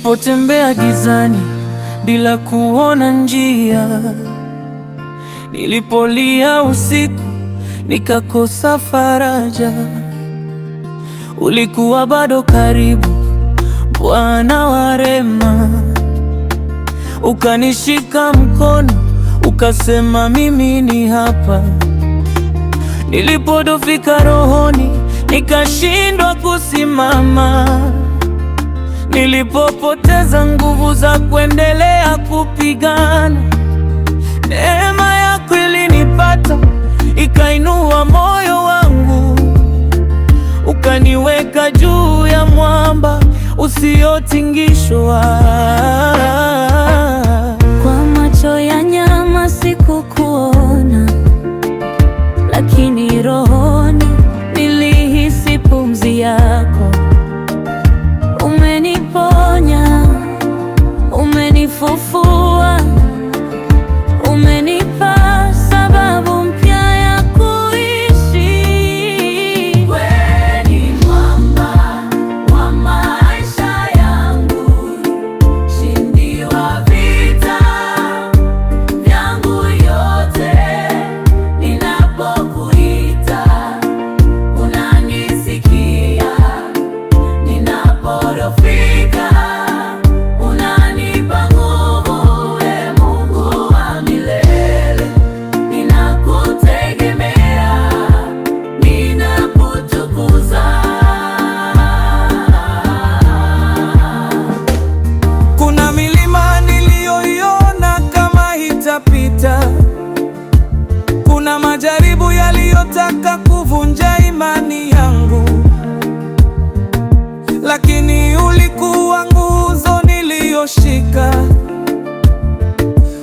Nilipotembea gizani bila kuona njia, nilipolia usiku nikakosa faraja, ulikuwa bado karibu, Bwana wa rehema. Ukanishika mkono, ukasema mimi ni hapa. Nilipodofika rohoni, nikashindwa kusimama. Nilipopoteza nguvu za kuendelea kupigana, neema yako ilinipata, ikainua moyo wangu, ukaniweka juu ya mwamba usiotingishwa. Kwa macho ya nyama sikukuona, lakini rohoni nilihisi pumzi yako. Umeniponya, umenifufua, umenipa sababu mpya ya kuishi. Wewe ni mwamba wa maisha yangu, mshindi wa vita vyangu yote. Ninapokuita unanisikia, ninapodhoofika unanipa nguvu. Ee Mungu wa milele, ninakutegemea, ninakutukuza. Kuna milima niliyoiona kama itapita, kuna majaribu yaliyotaka kuvunja imani yangu, lakini ulikuwa nguzo niliyoshika,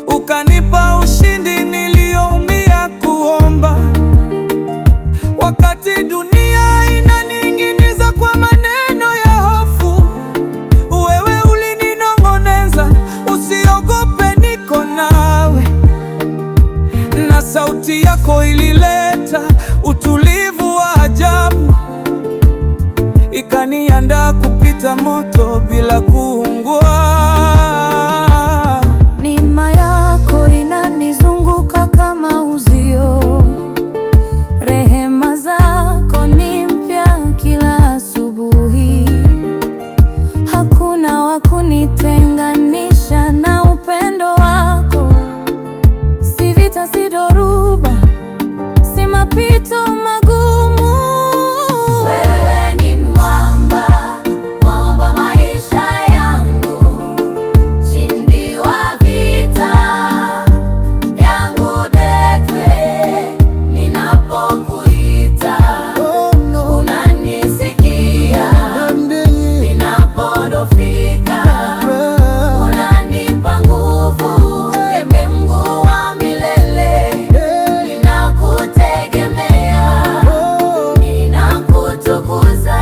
ukanipa ushindi niliyoumia kuomba. Wakati dunia inaning'iniza kwa maneno ya hofu, wewe ulininong'oneza, usiogope, niko nawe. Na sauti yako ilileta utulivu wa ajabu, ikaniandaa kupita moto bila kuungua. Neema yako inanizunguka kama uzio, rehema zako ni mpya kila asubuhi. Hakuna wa kunitenganisha na upendo wako, si vita, si dhoruba, si mapito magumu. Wewe ni mwamba, mwamba wa maisha yangu, mshindi wa vita vyangu yote. Ninapokuita unanisikia, ninapodhoofika unanipa nguvu. Ee Mungu wa milele, ninakutegemea, ninakutukuza.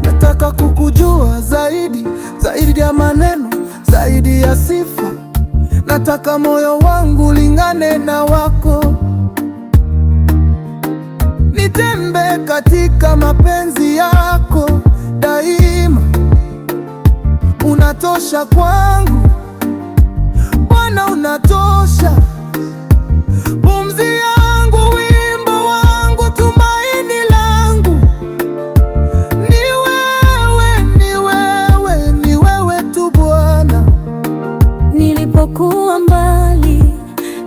Nataka kukujua zaidi, zaidi ya maneno, zaidi ya sifa. Nataka moyo wangu lingane na wako, nitembe katika mapenzi yako daima. Unatosha kwangu Bwana, unatosha. Pumzi yangu, wimbo wangu, tumaini langu ni wewe, ni wewe, ni wewe tu Bwana. Nilipokuwa mbali,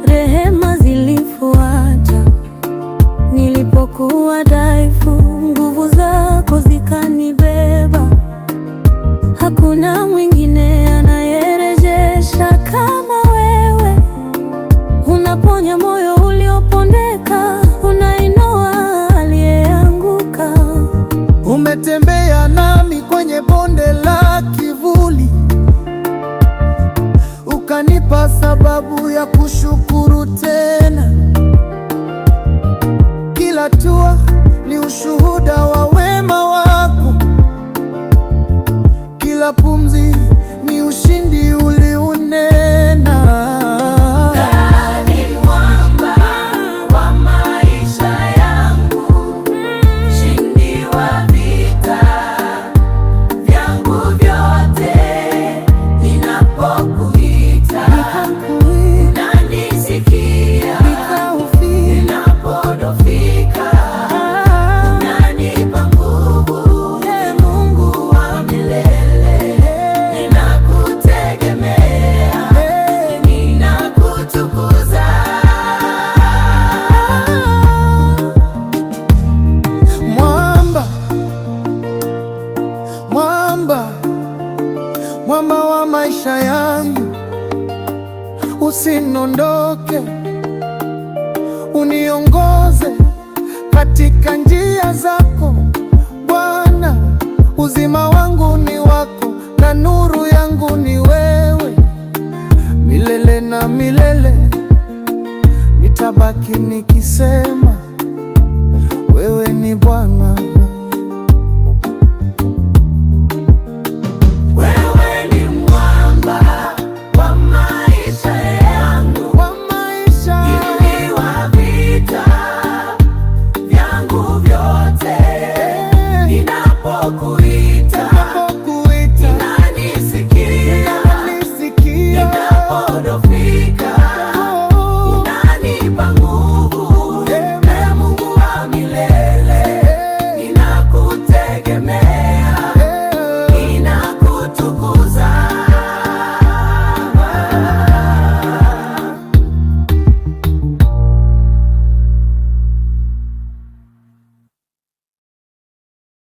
rehema zilifuata. Nilipokuwa dhaifu, nguvu zako zikanibeba. Hakuna mwingine anayerejesha kama wewe. Unaponya moyo uliopondeka, unainua aliyeanguka. Umetembea nami kwenye bonde la kivuli, ukanipa sababu ya kushukuru tena. Kila hatua ni ushuhuda wa wema wako, kila pumzi ni ushindi uliunena. Wewe ni mwamba niondoke, uniongoze katika njia zako Bwana. Uzima wangu ni wako na nuru yangu ni wewe, milele na milele nitabaki nikisema wewe ni Bwana.